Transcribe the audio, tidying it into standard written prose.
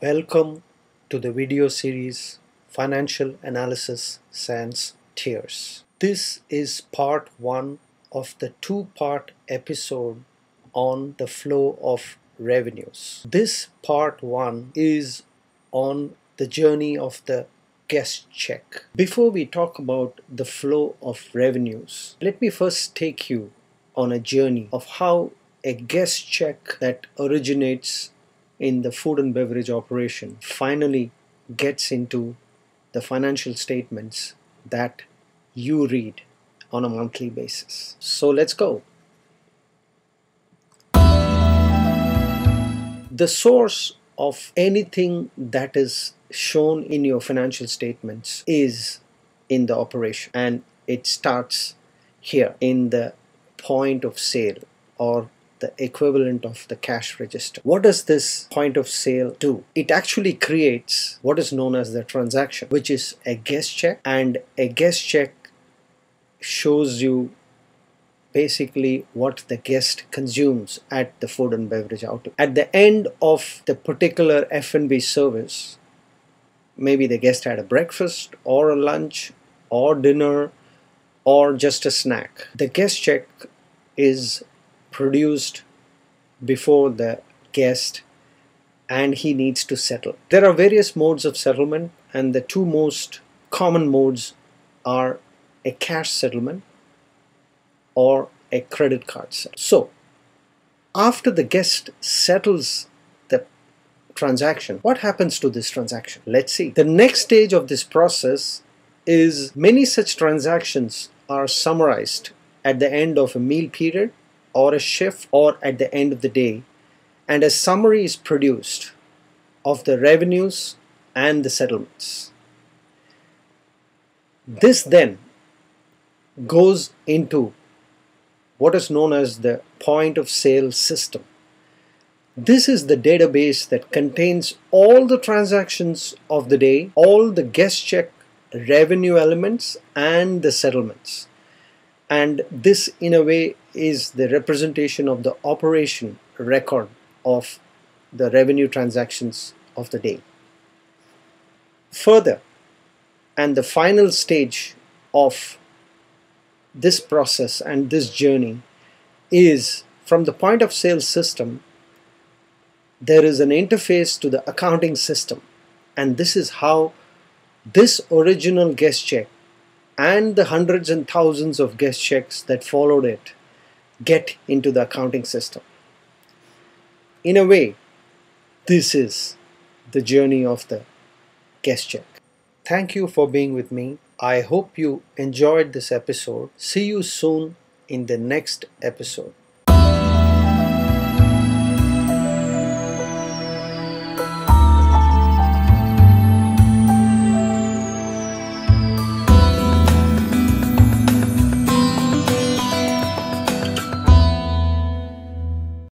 Welcome to the video series Financial Analysis Sans Tears. This is part 1 of the 2-part episode on the flow of revenues. This part 1 is on the journey of the guest check. Before we talk about the flow of revenues, let me first take you on a journey of how a guest check that originates in the food and beverage operation finally gets into the financial statements that you read on a monthly basis. So let's go. The source of anything that is shown in your financial statements is in the operation, and it starts here in the point of sale, or the equivalent of the cash register. What does this point of sale do? It actually creates what is known as the transaction, which is a guest check, and a guest check shows you basically what the guest consumes at the food and beverage outlet. At the end of the particular F&B service, maybe the guest had a breakfast or a lunch or dinner or just a snack. The guest check is produced before the guest and he needs to settle. There are various modes of settlement, and the two most common modes are a cash settlement or a credit card settlement. So after the guest settles the transaction, what happens to this transaction? Let's see. The next stage of this process is many such transactions are summarized at the end of a meal period or a shift or at the end of the day, and a summary is produced of the revenues and the settlements. This then goes into what is known as the point of sale system. This is the database that contains all the transactions of the day, all the guest check revenue elements and the settlements. And this in a way is the representation of the operation record of the revenue transactions of the day. Further, and the final stage of this process and this journey is from the point of sale system, there is an interface to the accounting system, and this is how this original guest check and the hundreds and thousands of guest checks that followed it get into the accounting system. In a way, this is the journey of the guest check. Thank you for being with me. I hope you enjoyed this episode. See you soon in the next episode.